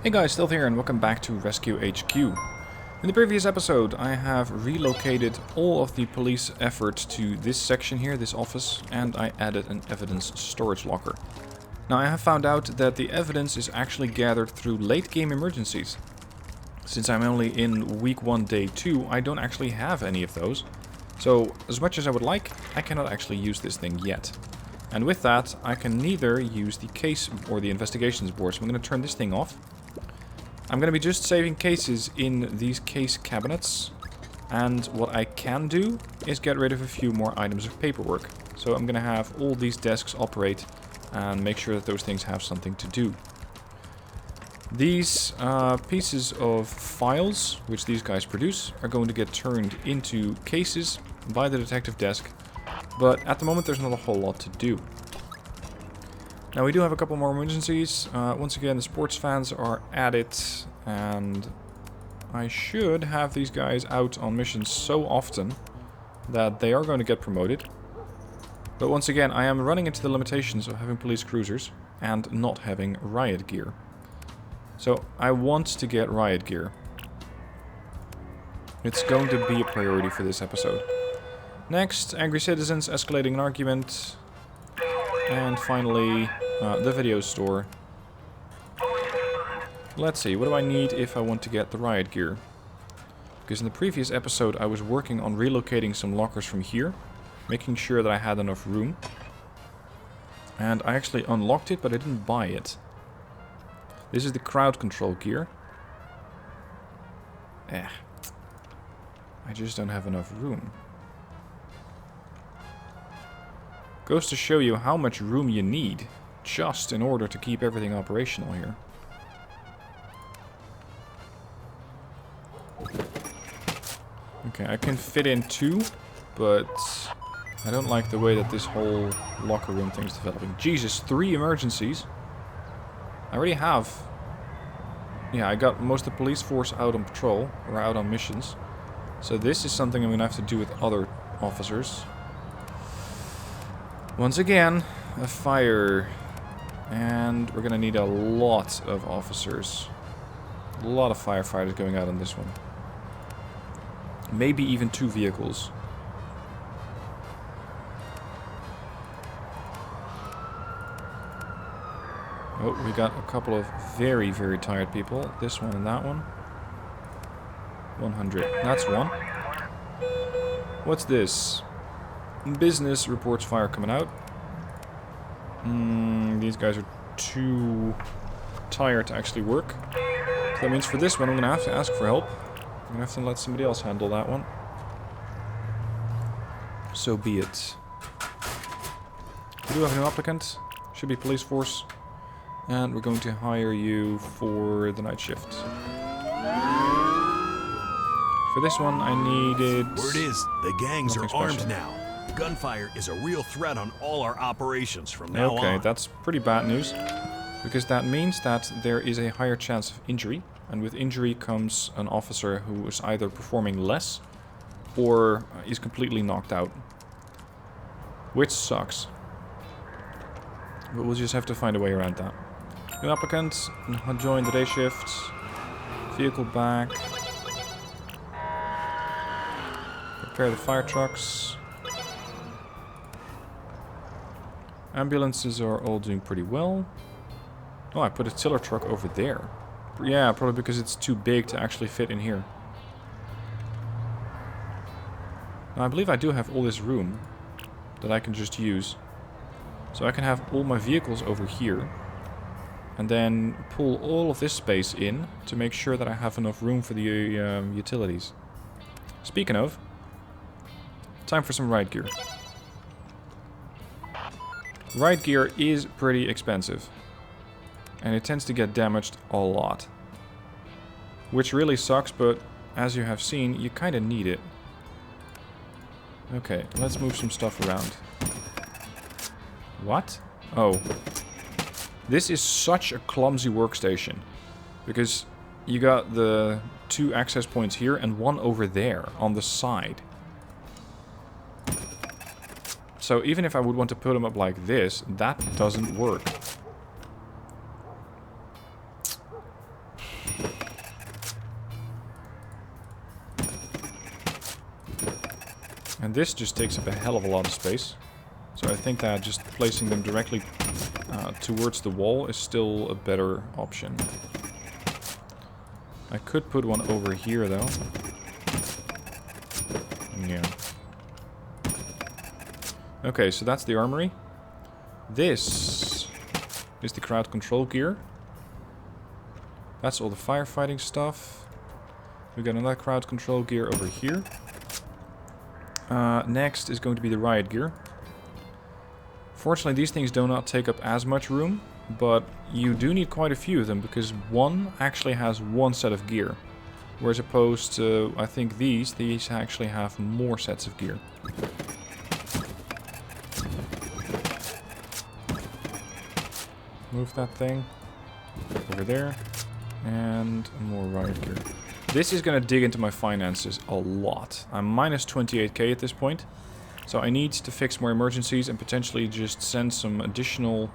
Hey guys, still here and welcome back to Rescue HQ. In the previous episode I have relocated all of the police effort to this section here, this office, and I added an evidence storage locker. Now I have found out that the evidence is actually gathered through late game emergencies. Since I'm only in week 1 day 2, I don't actually have any of those. So as much as I would like, I cannot actually use this thing yet. And with that, I can neither use the case or the investigations board, so I'm going to turn this thing off. I'm going to be just saving cases in these case cabinets. And what I can do is get rid of a few more items of paperwork. So I'm going to have all these desks operate and make sure that those things have something to do. These pieces of files, which these guys produce, are going to get turned into cases by the detective desk. But at the moment there's not a whole lot to do. Now we do have a couple more emergencies. Once again, the sports fans are at it, and I should have these guys out on missions so often that they are going to get promoted. But once again, I am running into the limitations of having police cruisers and not having riot gear. So I want to get riot gear. It's going to be a priority for this episode. Next, angry citizens escalating an argument. And finally, the video store. Let's see, what do I need if I want to get the riot gear? Because in the previous episode I was working on relocating some lockers from here, making sure that I had enough room. And I actually unlocked it, but I didn't buy it. This is the crowd control gear. I just don't have enough room. Goes to show you how much room you need, just in order to keep everything operational here. Okay, I can fit in 2, but I don't like the way that this whole locker room thing is developing. Jesus, 3 emergencies. I already have... Yeah, I got most of the police force out on patrol, or out on missions. So this is something I'm going to have to do with other officers. Once again, a fire, and we're gonna need a lot of officers. A lot of firefighters going out on this one. Maybe even 2 vehicles. Oh, we got a couple of very, very tired people. This one and that one. 100. That's one. What's this? Business reports fire coming out. These guys are too tired to actually work. So that means for this one I'm going to have to ask for help. I'm going to have to let somebody else handle that one. So be it. We do have a new applicant. Should be police force. And we're going to hire you for the night shift. For this one I needed... Word is, the gangs are armed special. now. Gunfire is a real threat on all our operations from now on. Okay, that's pretty bad news. Because that means that there is a higher chance of injury. And with injury comes an officer who is either performing less or is completely knocked out. Which sucks. But we'll just have to find a way around that. New applicant, join the day shift. Vehicle back. Prepare the fire trucks. Ambulances are all doing pretty well. Oh, I put a tiller truck over there. Yeah, probably because it's too big to actually fit in here. Now, I believe I do have all this room that I can just use. So I can have all my vehicles over here. And then pull all of this space in to make sure that I have enough room for the utilities. Speaking of, time for some riot gear. Riot gear is pretty expensive. And it tends to get damaged a lot. Which really sucks, but as you have seen, you kind of need it. Okay, let's move some stuff around. What? Oh. This is such a clumsy workstation. Because you got the 2 access points here and 1 over there on the side. So even if I would want to put them up like this, that doesn't work. And this just takes up a hell of a lot of space. So I think that just placing them directly towards the wall is still a better option. I could put one over here though. Yeah. Okay, so that's the armory. This is the crowd control gear. That's all the firefighting stuff. We got another crowd control gear over here. Next is going to be the riot gear. Fortunately, these things do not take up as much room, but you do need quite a few of them because one actually has one set of gear. Whereas opposed to, I think these actually have more sets of gear. Move that thing over there. And more riot gear. This is going to dig into my finances a lot. I'm minus 28k at this point. So I need to fix more emergencies and potentially just send some additional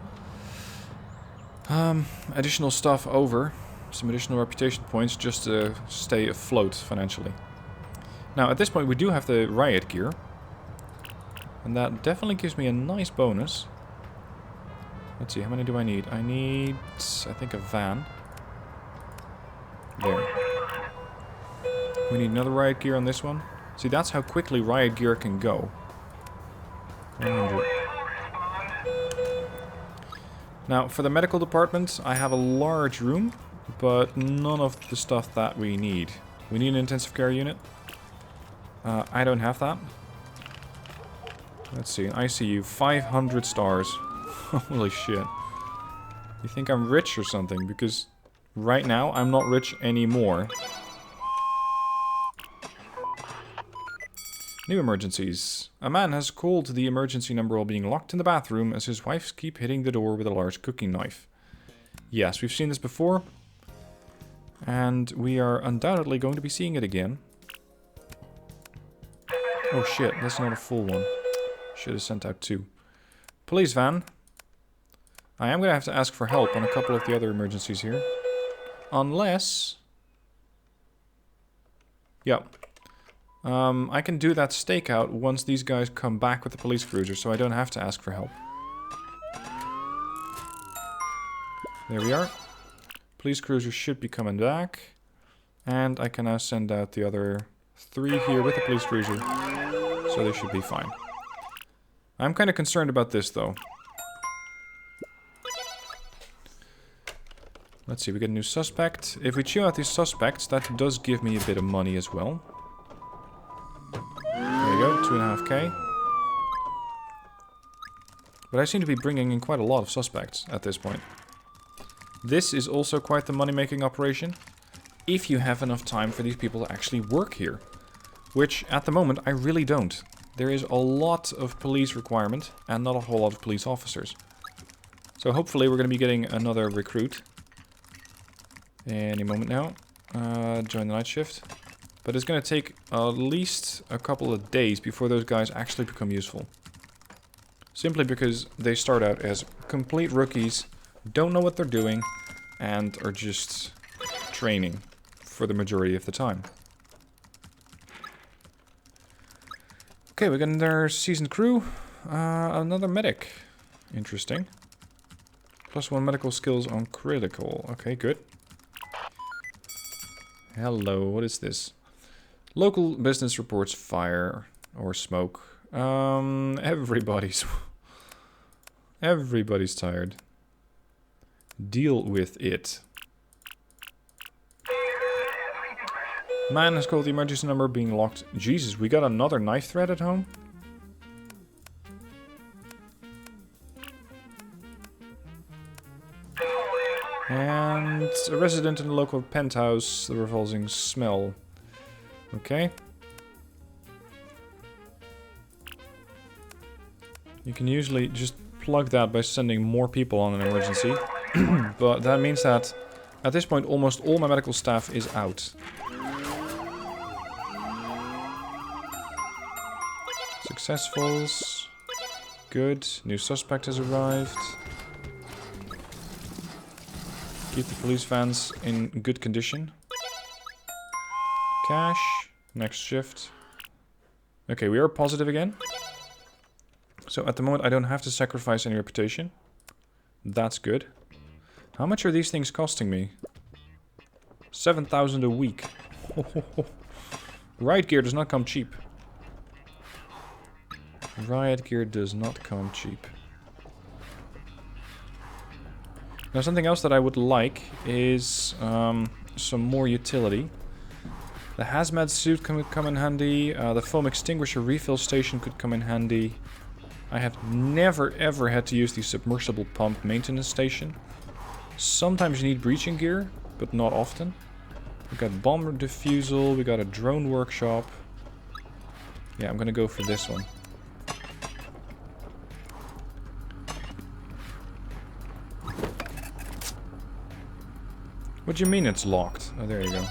stuff over. Some additional reputation points just to stay afloat financially. Now at this point we do have the riot gear. And that definitely gives me a nice bonus. Let's see, how many do I need? I need, I think, a van. There. We need another riot gear on this one. See, that's how quickly riot gear can go. 100. Now, for the medical department, I have a large room, but none of the stuff that we need. We need an intensive care unit. I don't have that. Let's see, ICU, 500 stars. Holy shit. You think I'm rich or something? Because right now, I'm not rich anymore. New emergencies. A man has called the emergency number while being locked in the bathroom as his wife keeps hitting the door with a large cooking knife. Yes, we've seen this before. And we are undoubtedly going to be seeing it again. Oh shit, that's not a full one. Should have sent out 2. Police van. I am going to have to ask for help on a couple of the other emergencies here. Unless... Yep. I can do that stakeout once these guys come back with the police cruiser, so I don't have to ask for help. There we are. Police cruiser should be coming back. And I can now send out the other 3 here with the police cruiser. So they should be fine. I'm kind of concerned about this, though. Let's see, we get a new suspect. If we chew out these suspects, that does give me a bit of money as well. There you go, 2.5k. But I seem to be bringing in quite a lot of suspects at this point. This is also quite the money-making operation, if you have enough time for these people to actually work here. Which, at the moment, I really don't. There is a lot of police requirement, and not a whole lot of police officers. So hopefully we're going to be getting another recruit. Any moment now. Join the night shift. But it's going to take at least a couple of days before those guys actually become useful. Simply because they start out as complete rookies, don't know what they're doing, and are just training for the majority of the time. Okay, we got another seasoned crew. Another medic. Interesting. +1 medical skills on critical. Okay, good. Hello, what is this? Local business reports fire or smoke. Everybody's tired. Deal with it. Man has called the emergency number being locked. Jesus, we got another knife threat at home? And a resident in the local penthouse, the revolving smell. Okay. You can usually just plug that by sending more people on an emergency. But that means that at this point almost all my medical staff is out. Successfuls. Good. New suspect has arrived. Keep the police vans in good condition. Cash. Next shift. Okay, we are positive again. So at the moment I don't have to sacrifice any reputation. That's good. How much are these things costing me? 7,000 a week. Riot gear does not come cheap. Riot gear does not come cheap. Now something else that I would like is some more utility. The hazmat suit could come in handy. The foam extinguisher refill station could come in handy. I have never ever had to use the submersible pump maintenance station. Sometimes you need breaching gear, but not often. We got bomber defusal, we got a drone workshop. Yeah, I'm gonna go for this one. What do you mean it's locked? Oh, there you go.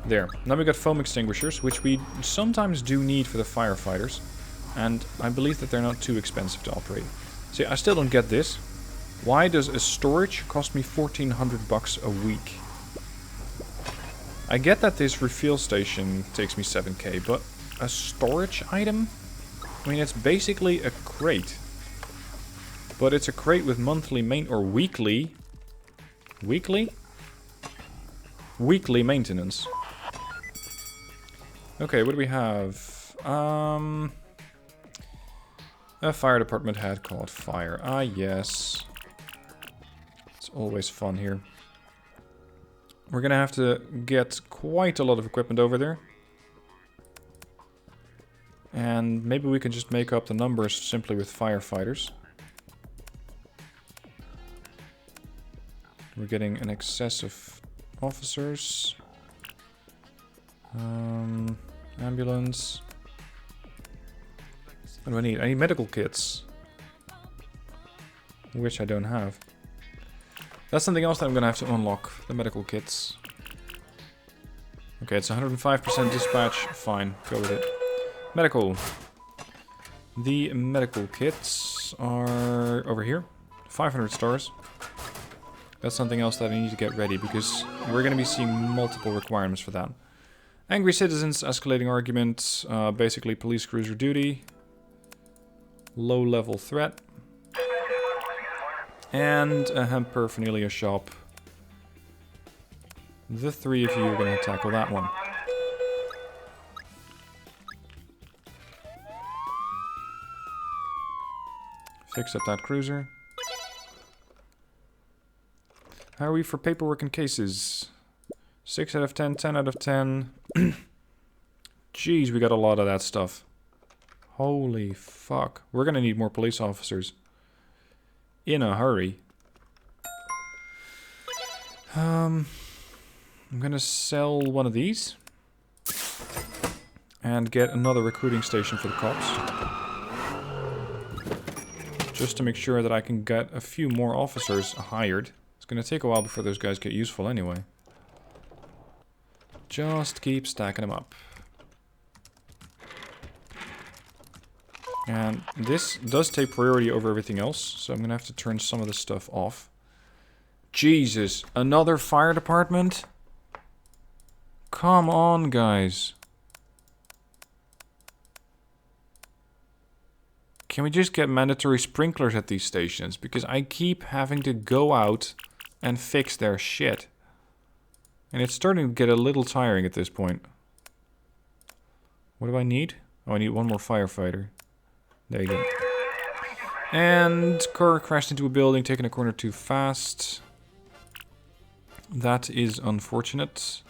There. Now we got foam extinguishers, which we sometimes do need for the firefighters. And I believe that they're not too expensive to operate. See, I still don't get this. Why does a storage cost me 1,400 bucks a week? I get that this refill station takes me 7k, but a storage item? I mean, it's basically a crate. But it's a crate with monthly or weekly... Weekly? Weekly maintenance. Okay, what do we have? A fire department had caught fire. Ah, yes. It's always fun here. We're gonna have to get quite a lot of equipment over there. And maybe we can just make up the numbers simply with firefighters. We're getting an excess of officers. Ambulance. What do I need? I need medical kits. Which I don't have. That's something else that I'm gonna have to unlock. The medical kits. Okay, it's 105% dispatch. Fine, go with it. Medical. The medical kits are over here. 500 stars. That's something else that I need to get ready, because we're going to be seeing multiple requirements for that. Angry citizens, escalating argument, basically police cruiser duty, low level threat, and a hemp paraphernalia shop. The three of you are going to tackle that one. Fix up that cruiser. How are we for paperwork and cases? 6 out of 10, 10 out of 10. Jeez, we got a lot of that stuff. Holy fuck. We're gonna need more police officers. In a hurry. I'm gonna sell one of these. And get another recruiting station for the cops. Just to make sure that I can get a few more officers hired. It's gonna take a while before those guys get useful anyway. Just keep stacking them up. And this does take priority over everything else, so I'm gonna have to turn some of this stuff off. Jesus, another fire department? Come on, guys. Can we just get mandatory sprinklers at these stations? Because I keep having to go out and fix their shit. And it's starting to get a little tiring at this point. What do I need? Oh, I need one more firefighter. There you go. And car crashed into a building, taking a corner too fast. That is unfortunate.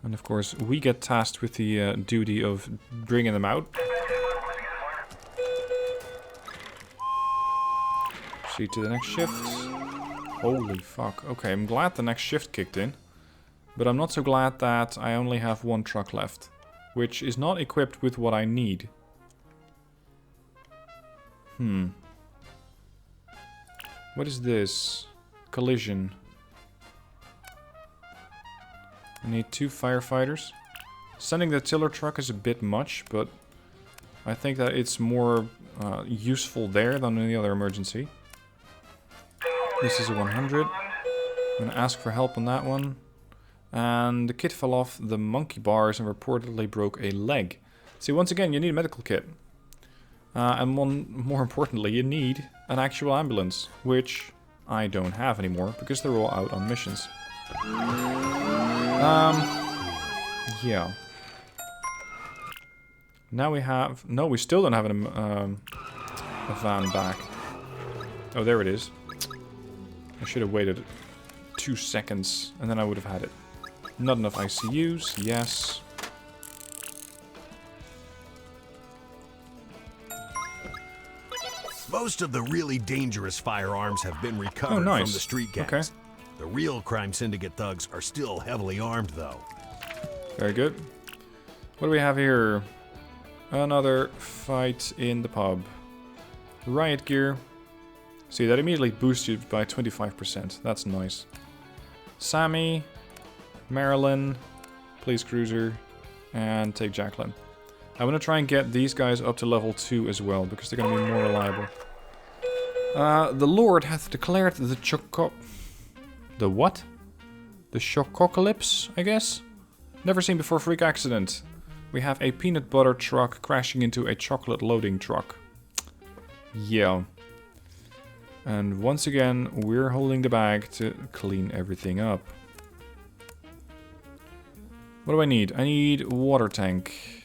And of course, we get tasked with the duty of bringing them out. Proceed to the next shift. Holy fuck. Okay, I'm glad the next shift kicked in. But I'm not so glad that I only have one truck left. Which is not equipped with what I need. What is this? Collision. I need 2 firefighters. Sending the tiller truck is a bit much, but I think that it's more useful there than any other emergency. This is a 100. I'm gonna ask for help on that one. And the kid fell off the monkey bars and reportedly broke a leg. See, once again, you need a medical kit. And more importantly, you need an actual ambulance, which I don't have anymore because they're all out on missions. Yeah. Now we have... No, we still don't have a van back. Oh, there it is. I should have waited 2 seconds and then I would have had it. Not enough ICUs, yes. Most of the really dangerous firearms have been recovered from the street gangs. Okay. The real crime syndicate thugs are still heavily armed, though. Very good. What do we have here? Another fight in the pub. Riot gear. See, that immediately boosts you by 25%. That's nice. Sammy, Marilyn, police cruiser, and take Jacqueline. I want to try and get these guys up to level 2 as well, because they're going to be more reliable. The Lord hath declared the The what? The Chococalypse, I guess? Never seen before freak accident. We have a peanut butter truck crashing into a chocolate loading truck. Yeah. And once again, we're holding the bag to clean everything up. What do I need? I need water tank.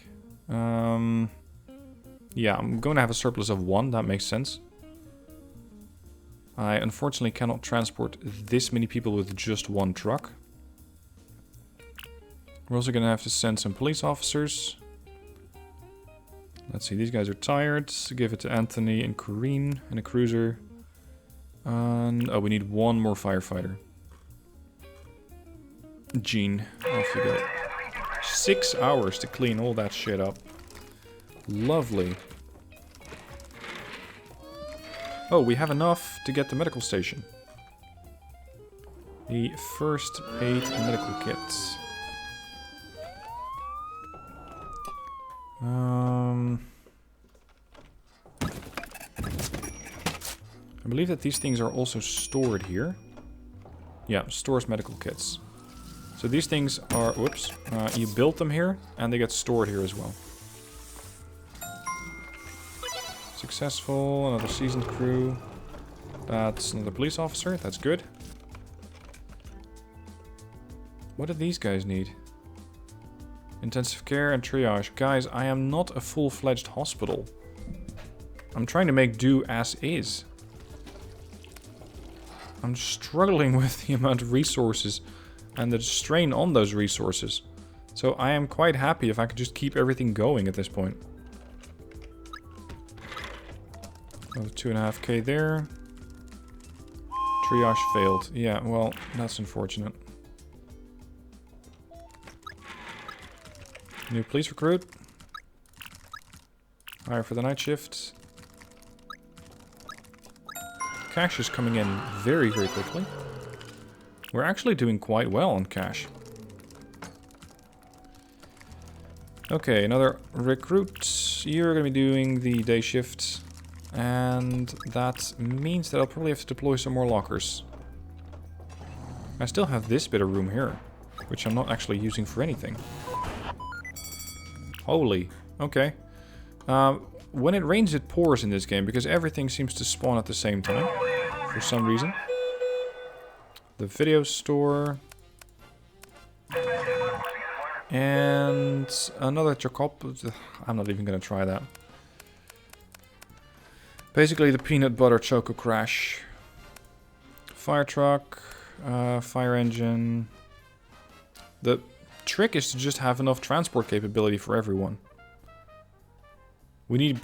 Yeah, I'm going to have a surplus of 1. That makes sense. I unfortunately cannot transport this many people with just 1 truck. We're also going to have to send some police officers. Let's see, these guys are tired. Give it to Anthony and Corrine and a cruiser. And oh, we need 1 more firefighter. Jean, off you go. 6 hours to clean all that shit up. Lovely. Oh, we have enough to get the medical station. The first aid medical kits. I believe that these things are also stored here. Yeah, stores medical kits. So these things are, whoops, you build them here and they get stored here as well. Successful, another seasoned crew. That's another police officer, that's good. What do these guys need? Intensive care and triage. Guys, I am not a full-fledged hospital. I'm trying to make do as is. I'm struggling with the amount of resources and the strain on those resources. So I am quite happy if I could just keep everything going at this point. Another 2.5k there. Triage failed. Yeah, well, that's unfortunate. New police recruit. Hire for the night shift. Cash is coming in very, very quickly. We're actually doing quite well on cash. Okay, another recruit. You're going to be doing the day shift. And that means that I'll probably have to deploy some more lockers. I still have this bit of room here, which I'm not actually using for anything. Holy. Okay. When it rains, it pours in this game, because everything seems to spawn at the same time, for some reason. The video store. And another chocolate. I'm not even going to try that. Basically the peanut butter choco crash. Fire truck. Fire engine. The trick is to just have enough transport capability for everyone. We need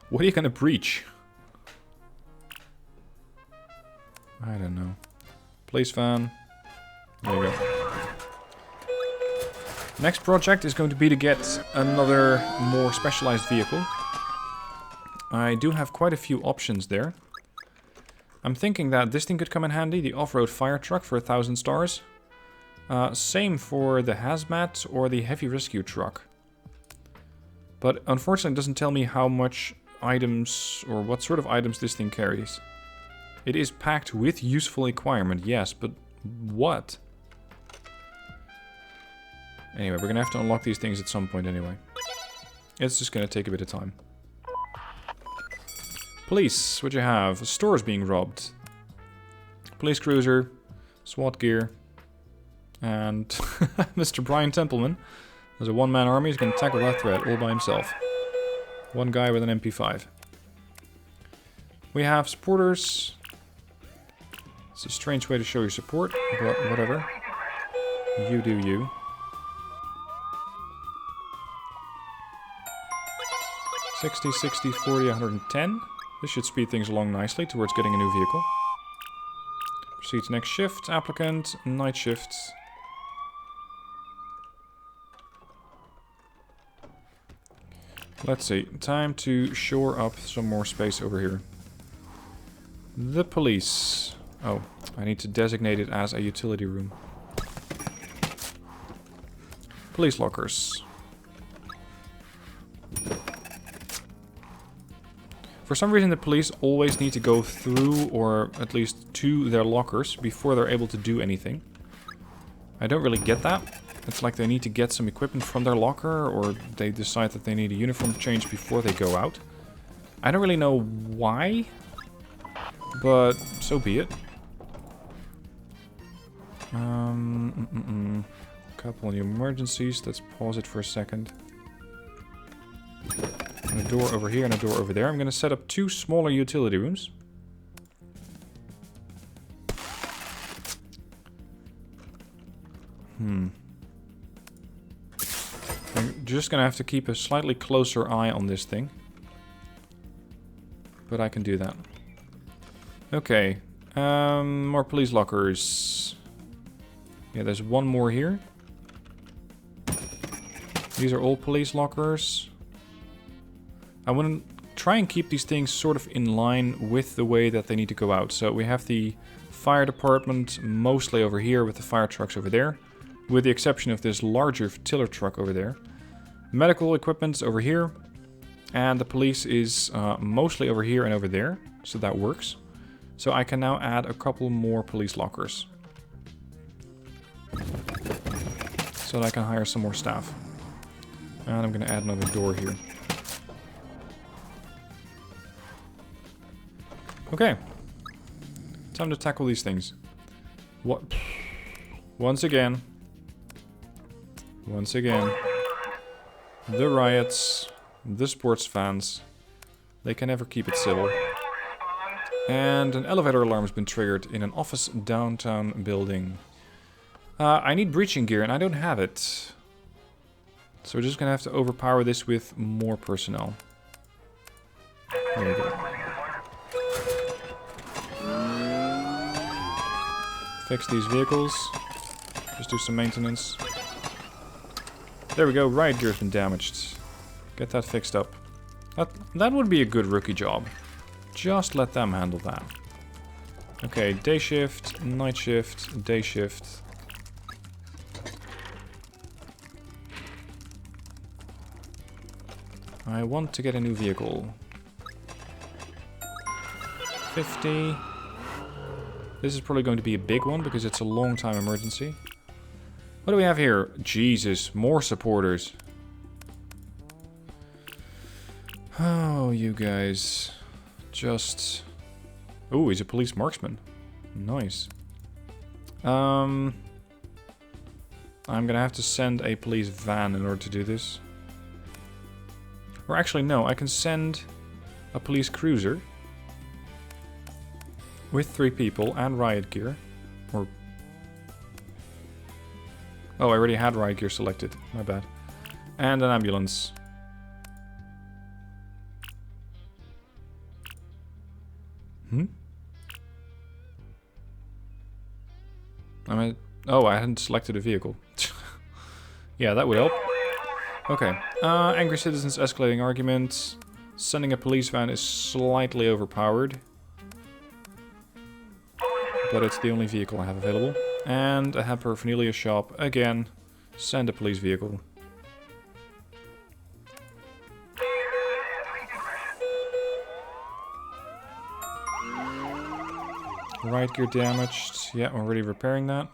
what are you gonna breach? I don't know. Police van. There you go. Next project is going to be to get another more specialized vehicle. I do have quite a few options there. I'm thinking that this thing could come in handy, the off-road fire truck for 1,000 stars. Same for the hazmat or the heavy rescue truck. But unfortunately it doesn't tell me how much items or what sort of items this thing carries. It is packed with useful equipment, yes, but what? Anyway, we're gonna have to unlock these things at some point anyway. It's just gonna take a bit of time. Police, what you have? A store is being robbed. Police cruiser, SWAT gear, and Mr. Brian Templeman. There's a one-man army who's gonna tackle that threat all by himself. One guy with an MP5. We have supporters. It's a strange way to show your support, but whatever. You do you. $60, $60, $40, $110. This should speed things along nicely towards getting a new vehicle. Proceed to next shift. Applicant. Night shift. Let's see. Time to shore up some more space over here. The police. Oh, I need to designate it as a utility room. Police lockers. For some reason the police always need to go through, or at least to, their lockers before they're able to do anything. I don't really get that. It's like they need to get some equipment from their locker, or they decide that they need a uniform change before they go out. I don't really know why, but so be it. Couple of emergencies. Let's pause it for a second. And a door over here and a door over there. I'm going to set up 2 smaller utility rooms. I'm just going to have to keep a slightly closer eye on this thing. But I can do that. Okay. More police lockers. Yeah, there's one more here. These are all police lockers. I want to try and keep these things sort of in line with the way that they need to go out. So we have the fire department mostly over here with the fire trucks over there. With the exception of this larger tiller truck over there. Medical equipment's over here. And the police is mostly over here and over there. So that works. So I can now add a couple more police lockers. So that I can hire some more staff. And I'm going to add another door here. Okay. Time to tackle these things. What? Once again. The riots. The sports fans. They can never keep it civil. And an elevator alarm has been triggered in an office downtown building. I need breaching gear and I don't have it. So we're just gonna have to overpower this with more personnel. There we go. Fix these vehicles. Just do some maintenance. There we go, riot gear's been damaged. Get that fixed up. That would be a good rookie job. Just let them handle that. Okay, day shift, night shift, day shift. I want to get a new vehicle. 50. This is probably going to be a big one because it's a long time emergency. What do we have here? Jesus, more supporters. Oh, you guys. Just... Oh, he's a police marksman. Nice. I'm gonna have to send a police van in order to do this. Or actually, no, I can send a police cruiser with 3 people and riot gear. Or... Oh, I already had riot gear selected. My bad. And an ambulance. Oh, I hadn't selected a vehicle. Yeah, that would help. Okay. Angry citizens escalating arguments. Sending a police van is slightly overpowered. But it's the only vehicle I have available. And I have paraphernalia shop. Again, send a police vehicle. Riot gear damaged. Yeah, I'm already repairing that.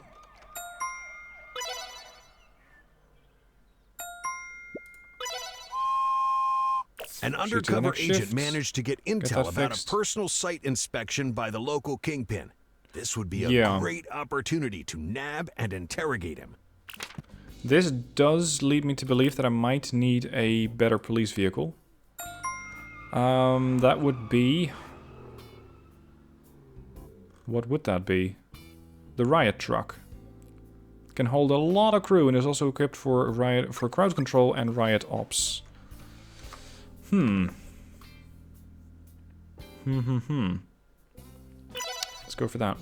An Shoot to the undercover next agent shift. managed to get intel that about fixed. a personal site inspection by the local Kingpin. This would be a Yeah. great opportunity to nab and interrogate him. This does lead me to believe that I might need a better police vehicle. That would be... What would that be? The riot truck. Can hold a lot of crew and is also equipped for crowd control and riot ops. Let's go for that.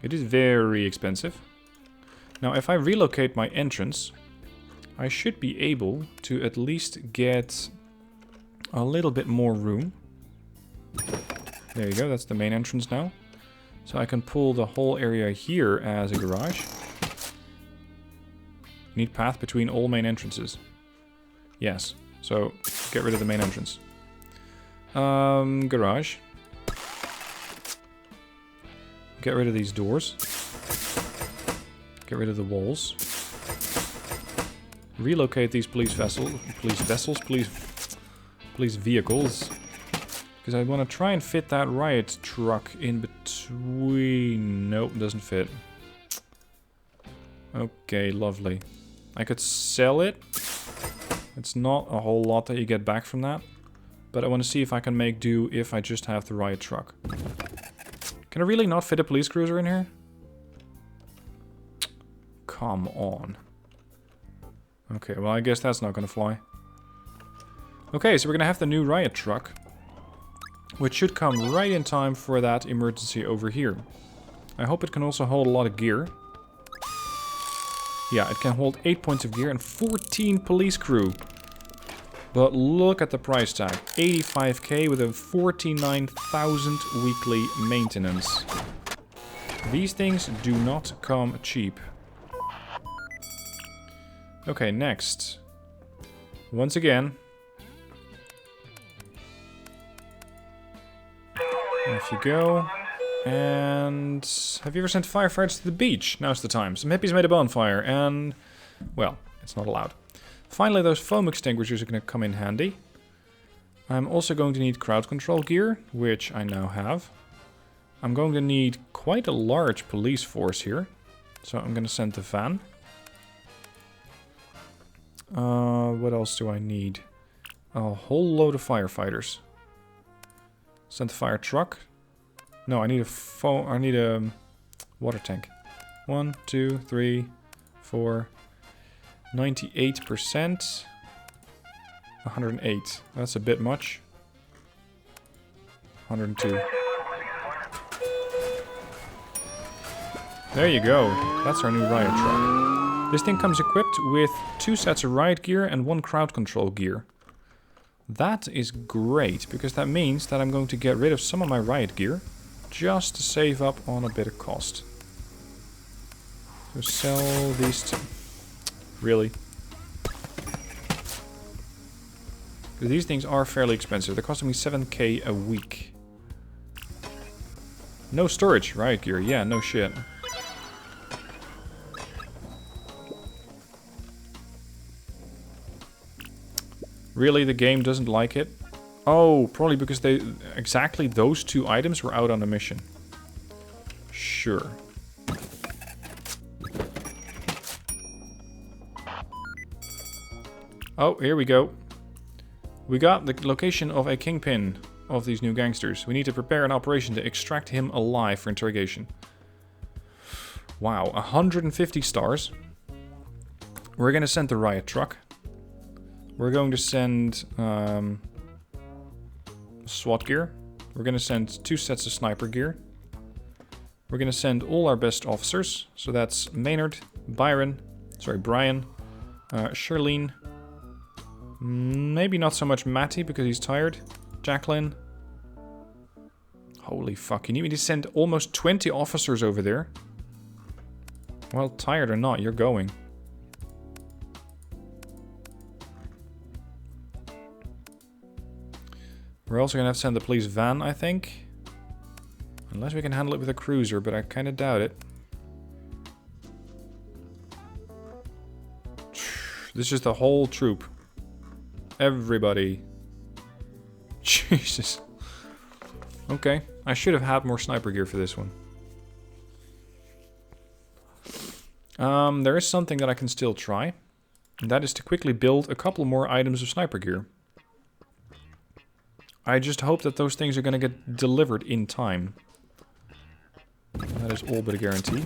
It is very expensive. Now, if I relocate my entrance, I should be able to at least get a little bit more room. There you go, that's the main entrance now. So I can pull the whole area here as a garage. Need path between all main entrances. Yes, so get rid of the main entrance. Garage. Get rid of these doors. Get rid of the walls. Relocate these police vehicles. Because I want to try and fit that riot truck in between. Nope, doesn't fit. Okay, lovely. I could sell it. It's not a whole lot that you get back from that. But I want to see if I can make do if I just have the riot truck. Can I really not fit a police cruiser in here? Come on. Okay, well I guess that's not gonna fly. Okay, so we're gonna have the new riot truck. Which should come right in time for that emergency over here. I hope it can also hold a lot of gear. Yeah, it can hold 8 points of gear and 14 police crew. But look at the price tag. 85k with a 49,000 weekly maintenance. These things do not come cheap. Okay, next. Once again. Off you go. And have you ever sent firefighters to the beach? Now's the time. Some hippies made a bonfire and... well, it's not allowed. Finally, those foam extinguishers are going to come in handy. I'm also going to need crowd control gear, which I now have. I'm going to need quite a large police force here. So I'm going to send the van. What else do I need? A whole load of firefighters. Send the fire truck. No, I need a water tank. 1, 2, 3, 4... 98%. 108. That's a bit much. 102. There you go. That's our new riot truck. This thing comes equipped with 2 sets of riot gear and 1 crowd control gear. That is great, because that means that I'm going to get rid of some of my riot gear just to save up on a bit of cost. So sell these two. Really? Because these things are fairly expensive. They're costing me 7k a week. No storage riot gear. Yeah, no shit. Really, the game doesn't like it? Oh, probably because exactly those 2 items were out on a mission. Sure. Oh, here we go. We got the location of a Kingpin of these new gangsters. We need to prepare an operation to extract him alive for interrogation. Wow, 150 stars. We're gonna send the riot truck. We're going to send SWAT gear. We're gonna send 2 sets of sniper gear. We're gonna send all our best officers. So that's Maynard, Brendryen, Charlene. Maybe not so much Matty because he's tired. Jacqueline. Holy fuck, you need me to send almost 20 officers over there? Well, tired or not, you're going. We're also gonna have to send the police van, I think. Unless we can handle it with a cruiser, but I kinda doubt it. This is the whole troop. Everybody. Jesus. Okay, I should have had more sniper gear for this one. There is something that I can still try. And that is to quickly build a couple more items of sniper gear. I just hope that those things are going to get delivered in time. That is all but a guarantee.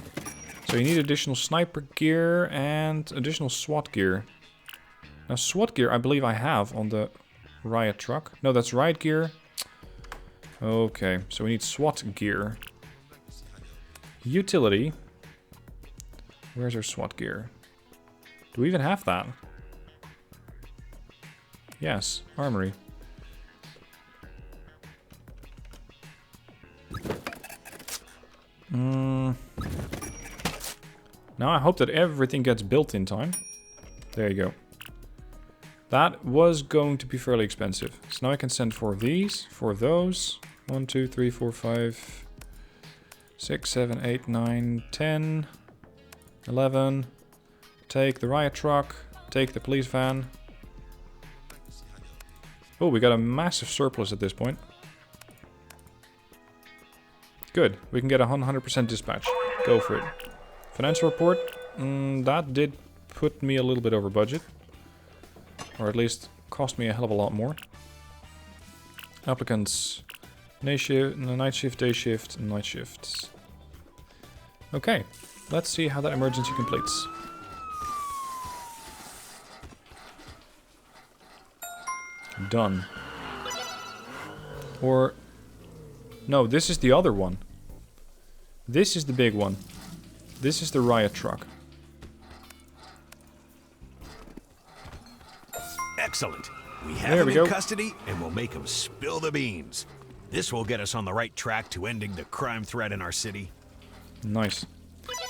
So you need additional sniper gear and additional SWAT gear. Now SWAT gear I believe I have on the riot truck. No, that's riot gear. Okay, so we need SWAT gear. Utility. Where's our SWAT gear? Do we even have that? Yes, armory. Now I hope that everything gets built in time. There you go. That was going to be fairly expensive. So now I can send 4 of these, 4 of those. 1, 2, 3, 4, 5, 6, 7, 8, 9, 10, 11. Take the riot truck. Take the police van. Oh, we got a massive surplus at this point. Good. We can get a 100% dispatch. Go for it. Financial report. That did put me a little bit over budget. Or at least cost me a hell of a lot more. Applicants. Night shift, day shift, night shifts. Okay. Let's see how that emergency completes. Done. Or... no, this is the other one. This is the big one. This is the riot truck. Excellent. We have him in custody, and we'll make him spill the beans. This will get us on the right track to ending the crime threat in our city. Nice.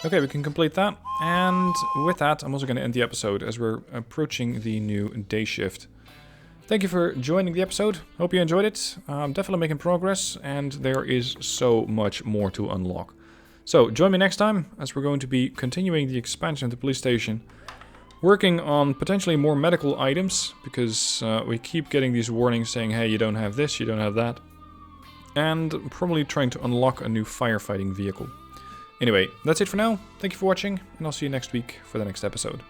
Okay, we can complete that. And with that, I'm also going to end the episode as we're approaching the new day shift. Thank you for joining the episode. Hope you enjoyed it. I'm definitely making progress, and there is so much more to unlock. So, join me next time, as we're going to be continuing the expansion of the police station. Working on potentially more medical items, because we keep getting these warnings saying, hey, you don't have this, you don't have that. And probably trying to unlock a new firefighting vehicle. Anyway, that's it for now. Thank you for watching, and I'll see you next week for the next episode.